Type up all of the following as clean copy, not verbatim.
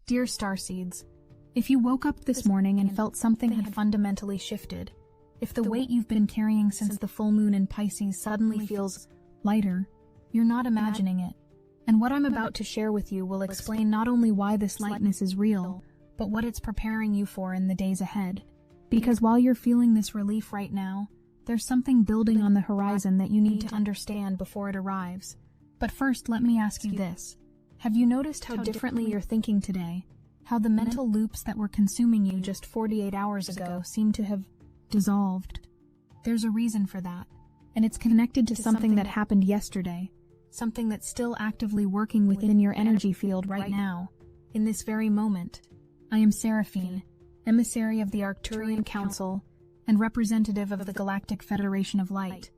Dear Starseeds, if you woke up this morning and felt something had fundamentally shifted, if the weight you've been carrying since the full moon in Pisces suddenly feels lighter, you're not imagining it. And what I'm about to share with you will explain not only why this lightness is real, but what it's preparing you for in the days ahead. Because while you're feeling this relief right now, there's something building on the horizon that you need to understand before it arrives. But first, let me ask you this. Have you noticed how differently you're thinking today? How the mental loops that were consuming you just 48 hours ago seem to have dissolved? There's a reason for that, and it's connected to something that happened yesterday, something that's still actively working within your energy field right now, in this very moment. I am Seraphine, emissary of the Arcturian Council and representative of the Galactic Federation of Light,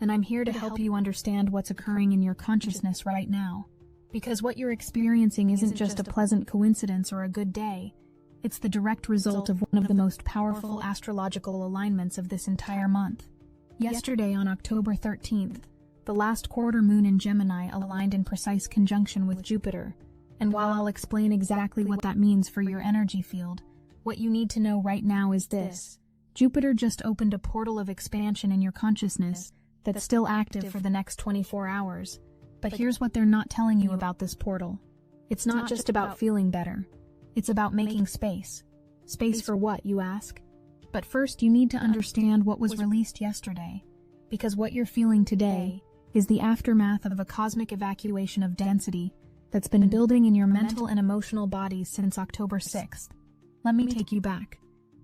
and I'm here to help you understand what's occurring in your consciousness right now. Because what you're experiencing isn't just a pleasant coincidence or a good day, it's the direct result of one of the most powerful astrological alignments of this entire month. Yesterday, on October 13th, the last quarter moon in Gemini aligned in precise conjunction with Jupiter, and while I'll explain exactly what that means for your energy field, what you need to know right now is this. Jupiter just opened a portal of expansion in your consciousness that's still active for the next 24 hours. But here's what they're not telling you about this portal. It's not just about feeling better. It's about making space. Space for what, you ask? But first, you need to understand what was released yesterday, because what you're feeling today is the aftermath of a cosmic evacuation of density that's been building in your mental and emotional bodies since October 6th. Let me take you back.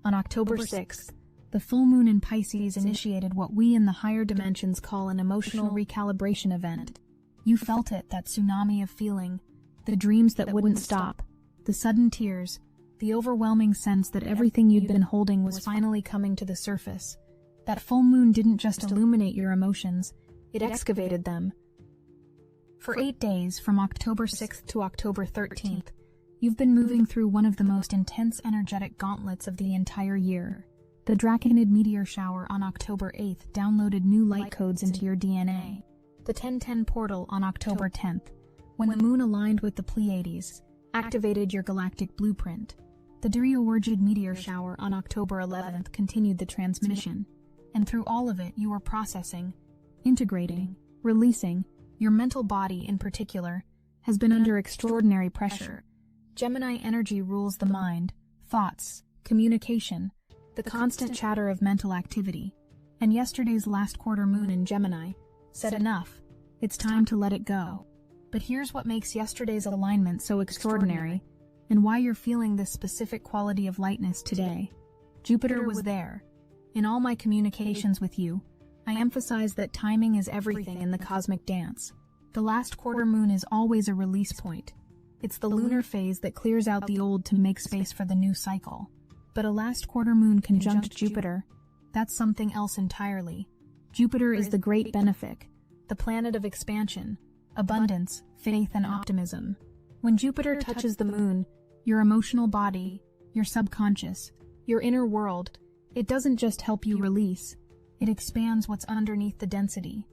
On October 6th, the full moon in Pisces initiated what we in the higher dimensions call an emotional recalibration event. You felt it, that tsunami of feeling, the dreams that wouldn't stop, the sudden tears, the overwhelming sense that everything you'd been holding was finally coming to the surface. That full moon didn't just illuminate your emotions, it excavated them. For 8 days, from October 6th to October 13th, you've been moving through one of the most intense energetic gauntlets of the entire year. The Draconid meteor shower on October 8th downloaded new light codes into your DNA. The 1010 portal on October 10th, when the moon aligned with the Pleiades, activated your galactic blueprint. The Dryorgid meteor shower on October 11th continued the transmission, and through all of it you were processing, integrating, releasing. Your mental body, in particular, has been under extraordinary pressure. Gemini energy rules the mind, thoughts, communication, the constant chatter of mental activity, and yesterday's last quarter moon in Gemini said enough. It's time to let it go. But here's what makes yesterday's alignment so extraordinary, and why you're feeling this specific quality of lightness today. Jupiter was there. In all my communications with you, I emphasize that timing is everything in the cosmic dance. The last quarter moon is always a release point. It's the lunar phase that clears out the old to make space for the new cycle. But a last quarter moon conjunct Jupiter, that's something else entirely. Jupiter is the great benefic, the planet of expansion, abundance, faith, and optimism. When Jupiter touches the moon, your emotional body, your subconscious, your inner world, it doesn't just help you release, it expands what's underneath the density.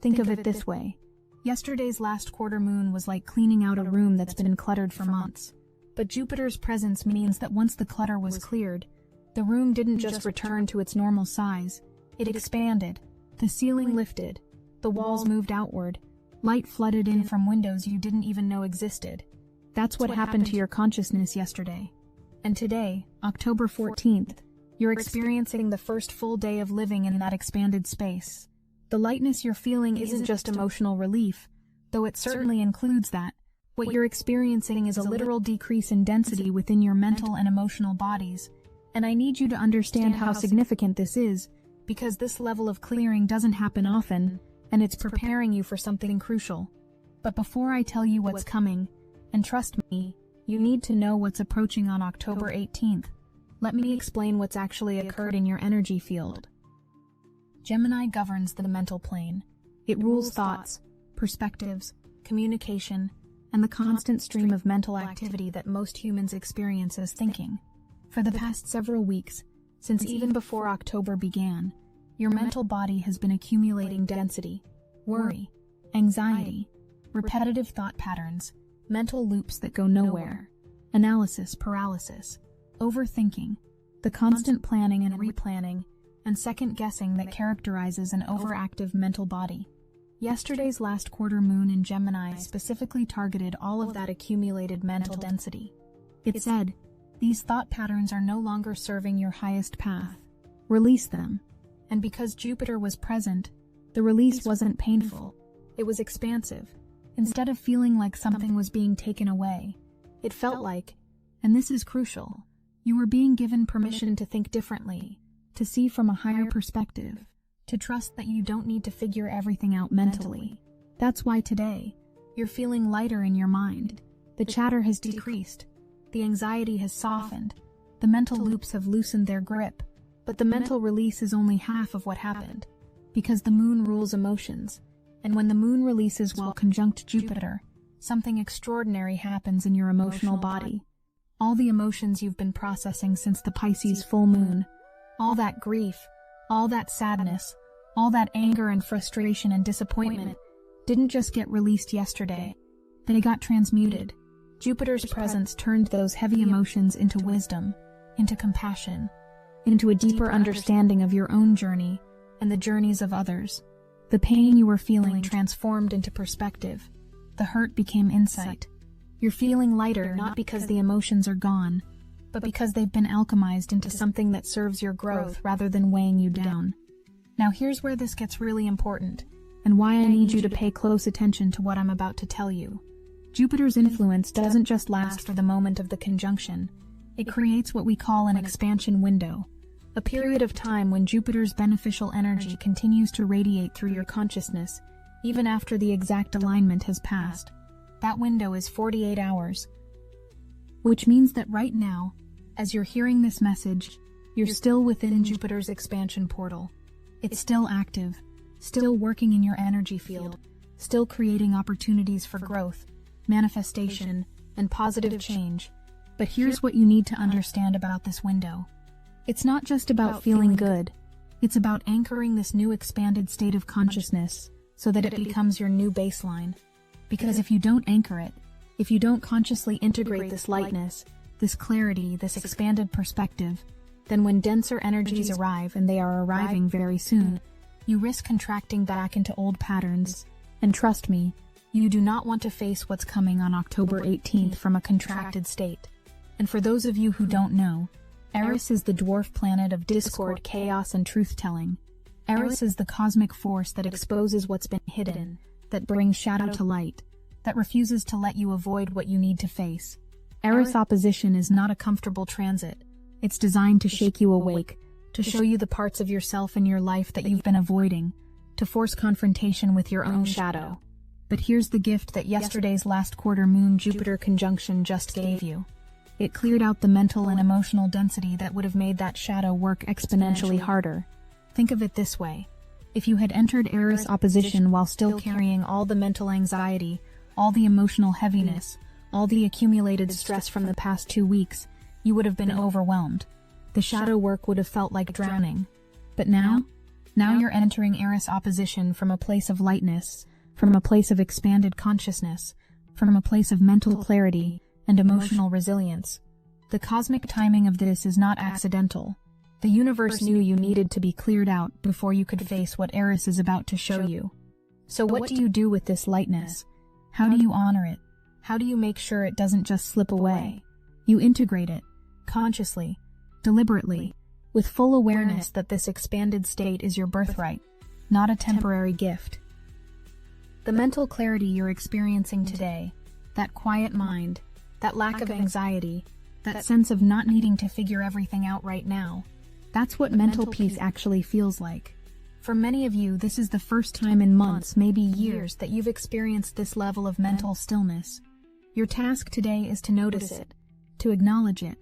Think of it this way. Yesterday's last quarter moon was like cleaning out a room that's been cluttered for months. But Jupiter's presence means that once the clutter was cleared, the room didn't just return to its normal size, it expanded. The ceiling lifted, the walls moved outward, light flooded in from windows you didn't even know existed. That's what happened to your consciousness yesterday. And today, October 14th, you're experiencing the first full day of living in that expanded space. The lightness you're feeling isn't just emotional relief, though it certainly includes that. What you're experiencing is a literal decrease in density within your mental and emotional bodies, and I need you to understand how significant this is, because this level of clearing doesn't happen often, and it's preparing you for something crucial. But before I tell you what's coming, and trust me, you need to know what's approaching on October 18th. Let me explain what's actually occurred in your energy field. Gemini governs the mental plane. It rules thoughts, perspectives, communication, and the constant stream of mental activity that most humans experience as thinking. For the past several weeks, since even before October began, your mental body has been accumulating density, worry, anxiety, repetitive thought patterns, mental loops that go nowhere. analysis paralysis, overthinking, the constant planning and replanning, and second-guessing that characterizes an overactive mental body. Yesterday's last quarter moon in Gemini specifically targeted all of that accumulated mental density. It said, these thought patterns are no longer serving your highest path. Release them. And because Jupiter was present, the release wasn't painful. It was expansive. Instead of feeling like something was being taken away, it felt like, and this is crucial, you were being given permission to think differently, to see from a higher perspective, to trust that you don't need to figure everything out mentally. That's why today, you're feeling lighter in your mind. The chatter has decreased. The anxiety has softened. The mental loops have loosened their grip. But the mental release is only half of what happened, because the moon rules emotions, and when the moon releases while conjunct Jupiter, something extraordinary happens in your emotional body. All the emotions you've been processing since the Pisces full moon, all that grief, all that sadness, all that anger and frustration and disappointment, didn't just get released yesterday. They got transmuted. Jupiter's presence turned those heavy emotions into wisdom, into compassion, into a deeper understanding of your own journey and the journeys of others. The pain you were feeling transformed into perspective. The hurt became insight. You're feeling lighter not because the emotions are gone, but because they've been alchemized into something that serves your growth rather than weighing you down. Now here's where this gets really important, and why I need you to pay close attention to what I'm about to tell you. Jupiter's influence doesn't just last for the moment of the conjunction. It creates what we call an expansion window, a period of time when Jupiter's beneficial energy continues to radiate through your consciousness, even after the exact alignment has passed. That window is 48 hours, which means that right now, as you're hearing this message, you're still within Jupiter's expansion portal. It's still active, still working in your energy field, still creating opportunities for growth, manifestation, and positive change. But here's what you need to understand about this window. It's not just about feeling good. It's about anchoring this new expanded state of consciousness so that it becomes your new baseline. Because if you don't anchor it, if you don't consciously integrate this lightness, this clarity, this expanded perspective, then when denser energies arrive, and they are arriving very soon, you risk contracting back into old patterns. And trust me, you do not want to face what's coming on October 18th from a contracted state. And for those of you who don't know, Eris is the dwarf planet of discord, chaos, and truth-telling. Eris is the cosmic force that exposes what's been hidden, that brings shadow to light, that refuses to let you avoid what you need to face. Eris opposition is not a comfortable transit. It's designed to shake you awake, to show you the parts of yourself in your life that you've been avoiding, to force confrontation with your own shadow. But here's the gift that yesterday's last quarter moon Jupiter conjunction just gave you. It cleared out the mental and emotional density that would have made that shadow work exponentially harder. Think of it this way. If you had entered Eris opposition while still carrying all the mental anxiety, all the emotional heaviness, all the accumulated stress from the past 2 weeks, you would have been overwhelmed. The shadow work would have felt like drowning. But now you're entering Eris opposition from a place of lightness, from a place of expanded consciousness, from a place of mental clarity and emotional resilience. The cosmic timing of this is not accidental. The universe knew you needed to be cleared out before you could face what Eris is about to show you. So what do you do with this lightness? How do you honor it? How do you make sure it doesn't just slip away? You integrate it, consciously, deliberately, with full awareness that this expanded state is your birthright, not a temporary gift. The mental clarity you're experiencing today, that quiet mind, that lack of anxiety, that sense of not needing to figure everything out right now, that's what mental peace actually feels like. For many of you, this is the first time in months, maybe years, that you've experienced this level of mental stillness. Your task today is to notice it, to acknowledge it,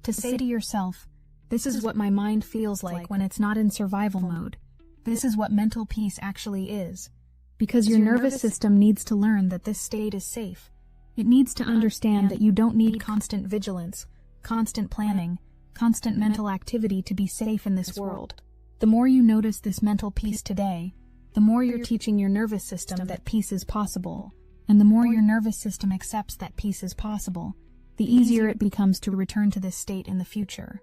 to say to yourself, this is what my mind feels like when it's not in survival mode. This is what mental peace actually is. Because your nervous system needs to learn that this state is safe. It needs to understand that you don't need constant vigilance, constant planning, constant mental activity to be safe in this world. The more you notice this mental peace today, the more you're teaching your nervous system that peace is possible. And the more your nervous system accepts that peace is possible, the easier it becomes to return to this state in the future.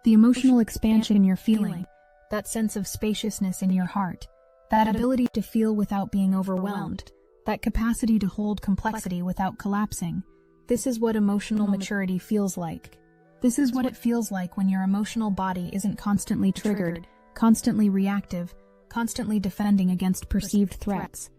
The emotional expansion you're feeling, that sense of spaciousness in your heart, that ability to feel without being overwhelmed, that capacity to hold complexity without collapsing, this is what emotional maturity feels like. This is what it feels like when your emotional body isn't constantly triggered, constantly reactive, constantly defending against perceived threats.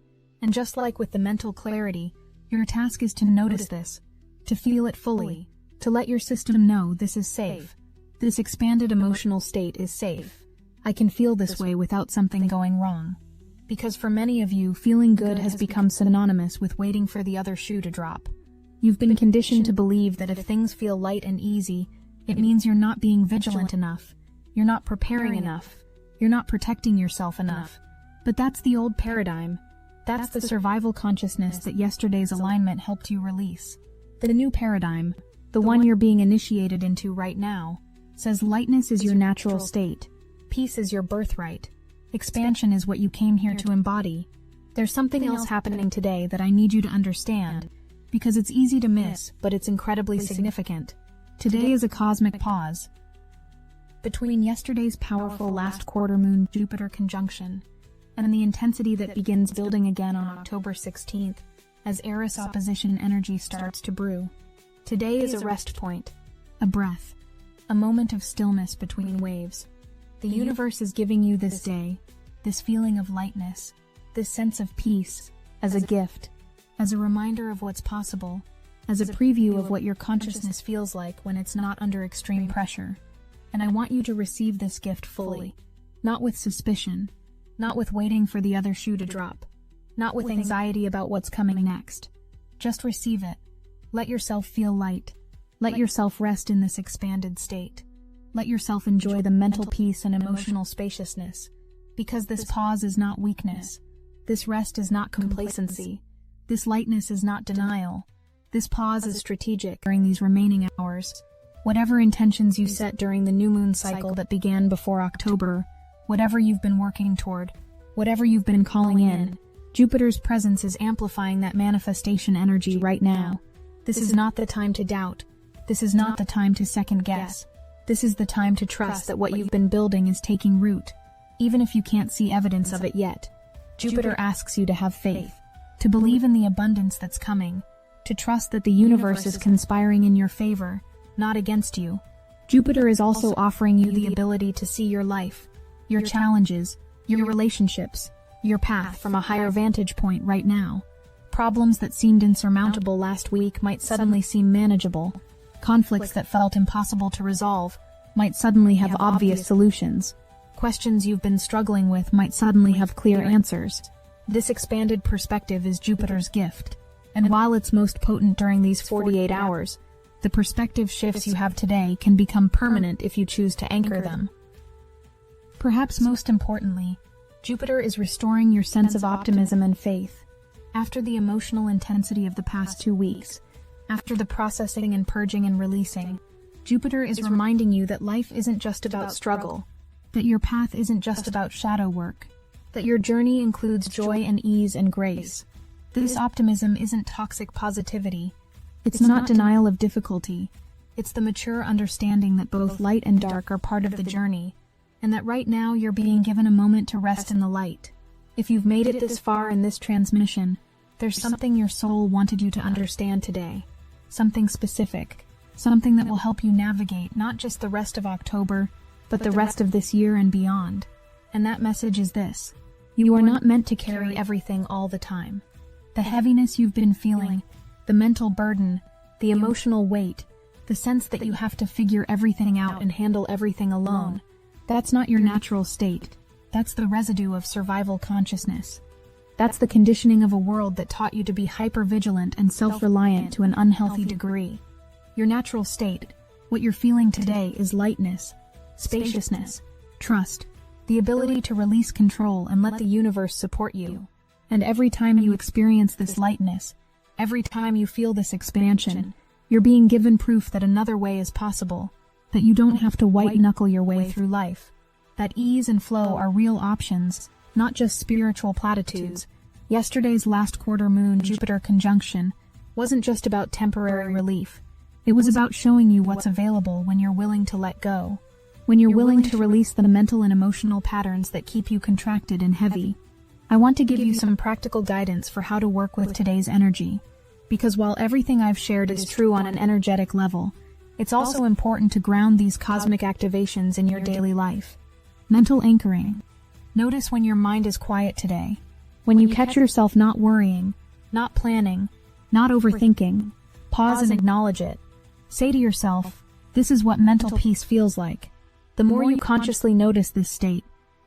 And just like with the mental clarity, your task is to notice this, to feel it fully, to let your system know this is safe. This expanded emotional state is safe. I can feel this way without something going wrong. Because for many of you, feeling good has become synonymous with waiting for the other shoe to drop. You've been conditioned to believe that if things feel light and easy, it means you're not being vigilant enough, you're not preparing enough, you're not protecting yourself enough. But that's the old paradigm. That's the survival consciousness that yesterday's alignment helped you release. The new paradigm, the one you're being initiated into right now, says lightness is your natural state, peace is your birthright, expansion is what you came here to embody. There's something else happening today that I need you to understand, because it's easy to miss, but it's incredibly significant. Today is a cosmic pause between yesterday's powerful last quarter moon Jupiter conjunction and the intensity that begins building again on October 16th as Eris opposition energy starts to brew. Today is a rest point, a breath, a moment of stillness between waves. The universe is giving you this day, this feeling of lightness, this sense of peace, as a gift, as a reminder of what's possible, as a preview of what your consciousness feels like when it's not under extreme pressure. And I want you to receive this gift fully, not with suspicion, not with waiting for the other shoe to drop, not with anxiety about what's coming next. Just receive it. Let yourself feel light. Let yourself rest in this expanded state. Let yourself enjoy the mental peace and emotional spaciousness. Because this pause is not weakness. This rest is not complacency. This lightness is not denial. This pause is strategic during these remaining hours. Whatever intentions you set during the new moon cycle that began before October, whatever you've been working toward, whatever you've been calling in, Jupiter's presence is amplifying that manifestation energy right now. This is not the time to doubt. This is not the time to second guess. This is the time to trust that what you've been building is taking root, even if you can't see evidence of it yet. Jupiter asks you to have faith, to believe in the abundance that's coming, to trust that the universe is conspiring in your favor, not against you. Jupiter is also offering you the ability to see your life, your challenges, your relationships, your path from a higher vantage point right now. Problems that seemed insurmountable last week might suddenly seem manageable. Conflicts that felt impossible to resolve might suddenly have obvious solutions. Questions you've been struggling with might suddenly have clear answers. This expanded perspective is Jupiter's gift, and while it's most potent during these 48 hours, the perspective shifts you have today can become permanent if you choose to anchor them. Perhaps most importantly, Jupiter is restoring your sense of optimism and faith. After the emotional intensity of the past 2 weeks, after the processing and purging and releasing, Jupiter is reminding you that life isn't just about struggle, that your path isn't just about shadow work, that your journey includes joy and ease and grace. This optimism isn't toxic positivity. It's not denial of difficulty. It's the mature understanding that both light and dark are part of the journey, and that right now you're being given a moment to rest in the light. If you've made it this far in this transmission, there's something your soul wanted you to understand today. Something specific. Something that will help you navigate not just the rest of October, but the rest of this year and beyond. And that message is this: you are not meant to carry everything all the time. The heaviness you've been feeling, the mental burden, the emotional weight, the sense that you have to figure everything out and handle everything alone, that's not your natural state. That's the residue of survival consciousness. That's the conditioning of a world that taught you to be hyper-vigilant and self-reliant to an unhealthy degree. Your natural state, what you're feeling today, is lightness, spaciousness, trust, the ability to release control and let the universe support you. And every time you experience this lightness, every time you feel this expansion, you're being given proof that another way is possible, that you don't have to white-knuckle your way through life, that ease and flow are real options, not just spiritual platitudes. Yesterday's last quarter moon Jupiter conjunction wasn't just about temporary relief. It was about showing you what's available when you're willing to let go, when you're willing to release the mental and emotional patterns that keep you contracted and heavy. I want to give you some practical guidance for how to work with today's energy, because while everything I've shared is true on an energetic level, it's also important to ground these cosmic activations in your daily life. Mental anchoring. Notice when your mind is quiet today, when you catch yourself not worrying, not planning, not overthinking. Pause and acknowledge it. Say to yourself, this is what mental peace feels like. The more you consciously notice this state,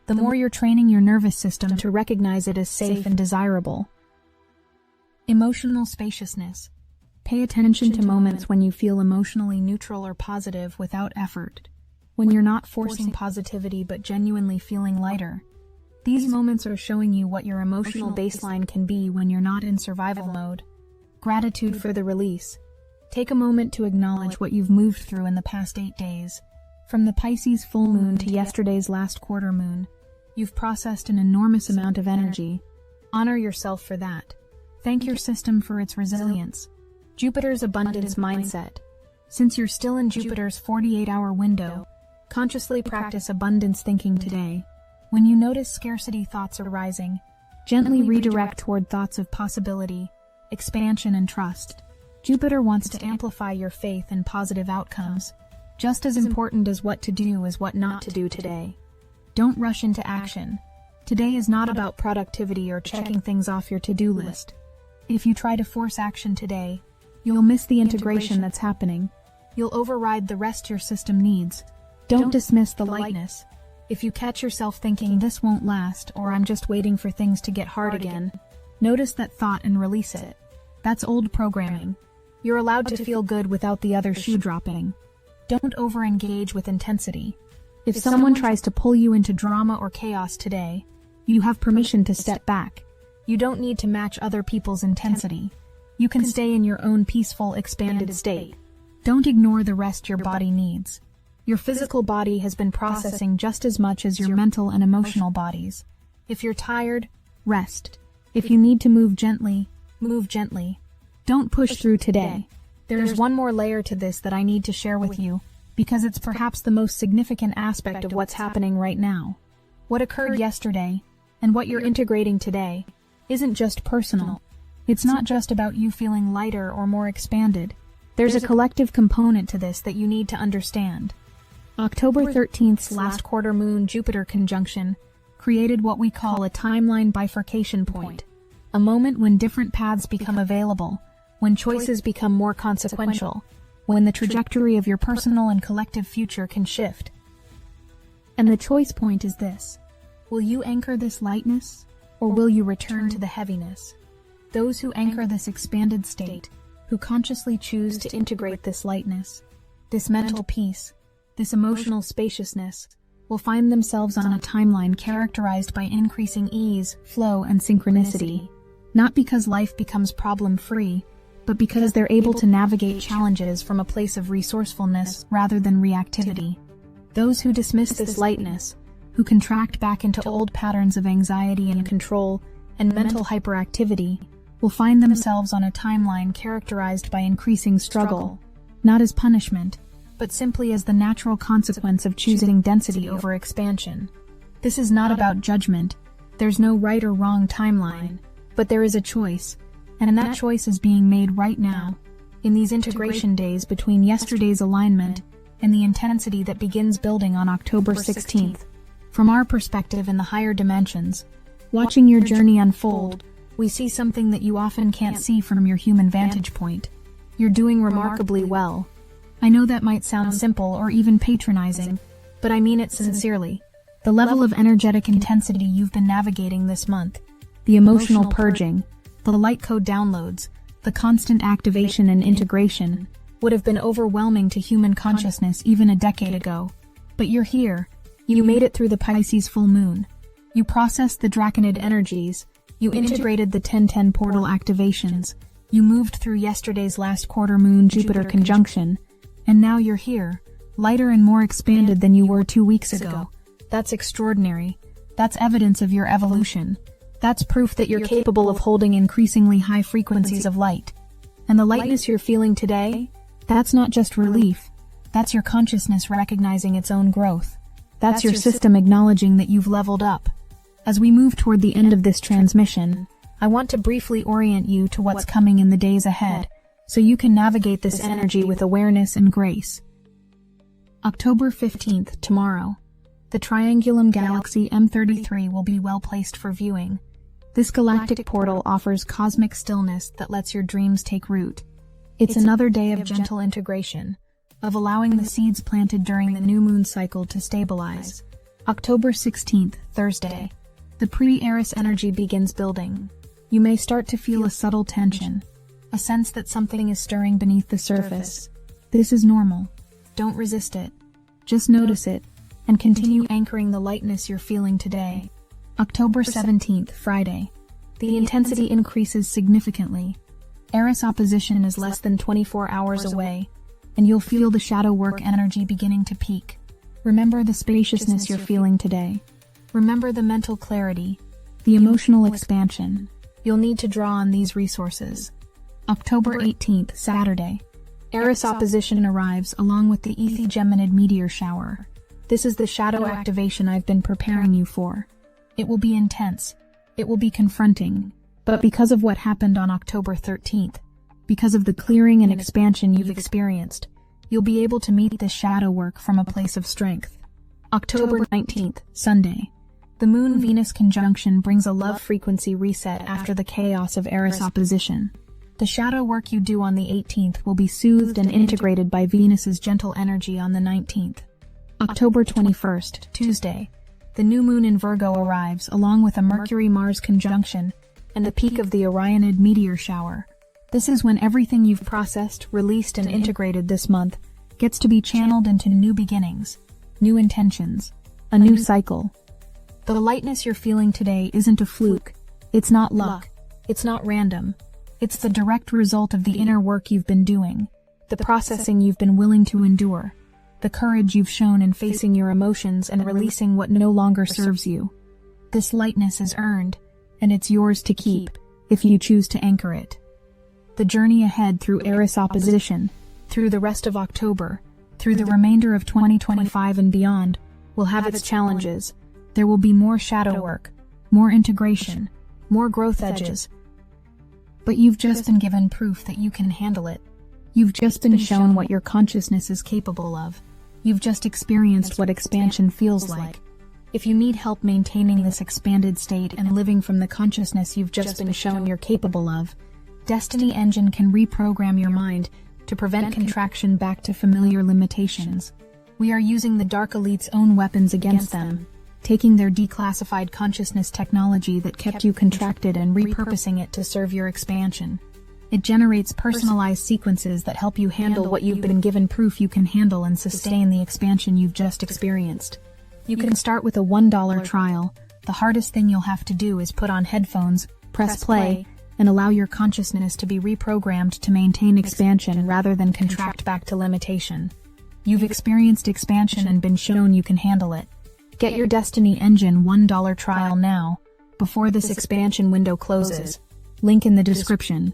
the more you're training your nervous system to recognize it as safe and desirable. Emotional spaciousness. Pay attention to moments when you feel emotionally neutral or positive without effort, when you're not forcing positivity but genuinely feeling lighter. These moments are showing you what your emotional baseline can be when you're not in survival mode. Gratitude for the release. Take a moment to acknowledge what you've moved through in the past 8 days. From the Pisces full moon to yesterday's last quarter moon, you've processed an enormous amount of energy. Honor yourself for that. Thank your system for its resilience. Jupiter's abundance mindset. Since you're still in Jupiter's 48-hour window, consciously practice abundance thinking today. When you notice scarcity thoughts arising, gently redirect toward thoughts of possibility, expansion, and trust. Jupiter wants to amplify your faith in positive outcomes. Just as important as what to do is what not to do today. Don't rush into action. Today is not about productivity or checking things off your to-do list. If you try to force action today, you'll miss the integration that's happening. You'll override the rest your system needs. Don't dismiss the lightness. If you catch yourself thinking this won't last or I'm just waiting for things to get hard again, notice that thought and release it. That's old programming. You're allowed to feel good without the other shoe dropping. Don't over-engage with intensity. If someone tries to pull you into drama or chaos today, you have permission to step back. You don't need to match other people's intensity. You can stay in your own peaceful, expanded state. Don't ignore the rest your body needs. Your physical body has been processing just as much as your mental and emotional bodies. If you're tired, rest. If you need to move gently, move gently. Don't push through today. There's one more layer to this that I need to share with you, because it's perhaps the most significant aspect of what's happening right now. What occurred yesterday, and what you're integrating today, isn't just personal. It's not just about you feeling lighter or more expanded. There's a collective component to this that you need to understand. October 13th's last quarter moon Jupiter conjunction created what we call a timeline bifurcation point, a moment when different paths become available, when choices become more consequential, when the trajectory of your personal and collective future can shift. And the choice point is this: will you anchor this lightness, or will you return to the heaviness? Those who anchor this expanded state, who consciously choose to integrate this lightness, this mental peace, this emotional spaciousness, will find themselves on a timeline characterized by increasing ease, flow, and synchronicity. Not because life becomes problem-free, but because they're able to navigate challenges from a place of resourcefulness rather than reactivity. Those who dismiss this lightness, who contract back into old patterns of anxiety and control and mental hyperactivity, will find themselves on a timeline characterized by increasing struggle, not as punishment, but simply as the natural consequence of choosing density over expansion. This is not about judgment. There's no right or wrong timeline, but there is a choice, and that choice is being made right now, in these integration days between yesterday's alignment and the intensity that begins building on October 16th. From our perspective in the higher dimensions, watching your journey unfold, we see something that you often can't see from your human vantage point. You're doing remarkably well. I know that might sound simple or even patronizing, but I mean it sincerely. The level of energetic intensity you've been navigating this month, the emotional purging, the light code downloads, the constant activation and integration, would have been overwhelming to human consciousness even a decade ago. But you're here. You made it through the Pisces full moon. You processed the Draconid energies. You integrated the 1010 portal activations. You moved through yesterday's last quarter moon Jupiter conjunction. And now you're here, lighter and more expanded than you were 2 weeks ago. That's extraordinary. That's evidence of your evolution. That's proof that you're capable of holding increasingly high frequencies of light. And the lightness you're feeling today, That's not just relief. That's your consciousness recognizing its own growth. That's your system acknowledging that you've leveled up. As we move toward the end of this transmission, I want to briefly orient you to what's coming in the days ahead, so you can navigate this energy with awareness and grace. October 15th, tomorrow. The Triangulum Galaxy M33 will be well placed for viewing. This galactic portal offers cosmic stillness that lets your dreams take root. It's another day of gentle integration, of allowing the seeds planted during the new moon cycle to stabilize. October 16th, Thursday. The pre-Eris energy begins building. You may start to feel a subtle tension, a sense that something is stirring beneath the surface. This is normal. Don't resist it. Just notice it, and continue anchoring the lightness you're feeling today. October 17th, Friday. The intensity increases significantly. Eris opposition is less than 24 hours away, and you'll feel the shadow work energy beginning to peak. Remember the spaciousness you're feeling today. Remember the mental clarity, the emotional expansion. You'll need to draw on these resources. October 18th, Saturday. Eris opposition arrives along with the Geminid meteor shower. This is the shadow activation I've been preparing you for. It will be intense. It will be confronting. But because of what happened on October 13th, because of the clearing and expansion you've experienced, you'll be able to meet this shadow work from a place of strength. October 19th, Sunday. The Moon-Venus conjunction brings a love frequency reset after the chaos of Eris opposition. The shadow work you do on the 18th will be soothed and integrated by Venus's gentle energy on the 19th. October 21st, Tuesday. The new moon in Virgo arrives along with a Mercury-Mars conjunction and the peak of the Orionid meteor shower. This is when everything you've processed, released, and integrated this month gets to be channeled into new beginnings, new intentions, a new cycle. The lightness you're feeling today isn't a fluke. It's not luck. It's not random. It's the direct result of the inner work you've been doing, the processing you've been willing to endure, the courage you've shown in facing your emotions and releasing what no longer serves you. This lightness is earned, and it's yours to keep, if you choose to anchor it. The journey ahead through Eris opposition, through the rest of October, through the remainder of 2025 and beyond, will have its challenges. There will be more shadow work, more integration, more growth edges. But you've just been given proof that you can handle it. You've just been shown what your consciousness is capable of. You've just experienced what expansion feels like. If you need help maintaining this expanded state and living from the consciousness you've just been shown you're capable of, Destiny Engine can reprogram your mind to prevent contraction back to familiar limitations. We are using the Dark Elite's own weapons against them, taking their declassified consciousness technology that kept you contracted and repurposing it to serve your expansion. It generates personalized sequences that help you handle what you've been given proof you can handle and sustain the expansion you've just experienced. You can start with a $1 trial. The hardest thing you'll have to do is put on headphones, press play, and allow your consciousness to be reprogrammed to maintain expansion rather than contract back to limitation. You've experienced expansion and been shown you can handle it. Get your Destiny Engine $1 trial now, before this expansion window closes. Link in the description.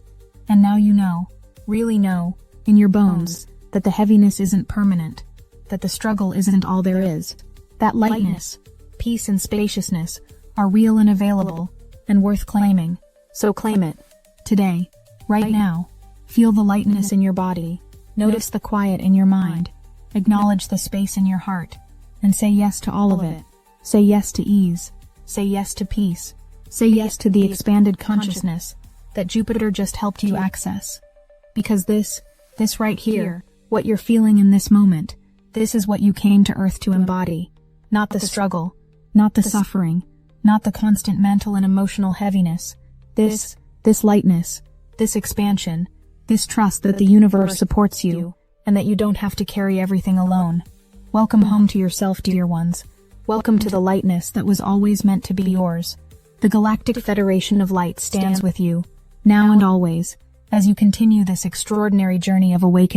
And now you know, really know, in your bones, that the heaviness isn't permanent, that the struggle isn't all there is. That lightness, peace and spaciousness are real and available, and worth claiming. So claim it. Today. Right now. Feel the lightness in your body. Notice the quiet in your mind. Acknowledge the space in your heart. And say yes to all of it. Say yes to ease. Say yes to peace. Say yes to the expanded consciousness that Jupiter just helped you access. Because this right here, what you're feeling in this moment, this is what you came to Earth to embody. Not the struggle, not the suffering, not the constant mental and emotional heaviness. This lightness, this expansion, this trust that the universe supports you, and that you don't have to carry everything alone. Welcome home to yourself, dear ones. Welcome to the lightness that was always meant to be yours. The Galactic Federation of Light stands with you, now and always, as you continue this extraordinary journey of awakening.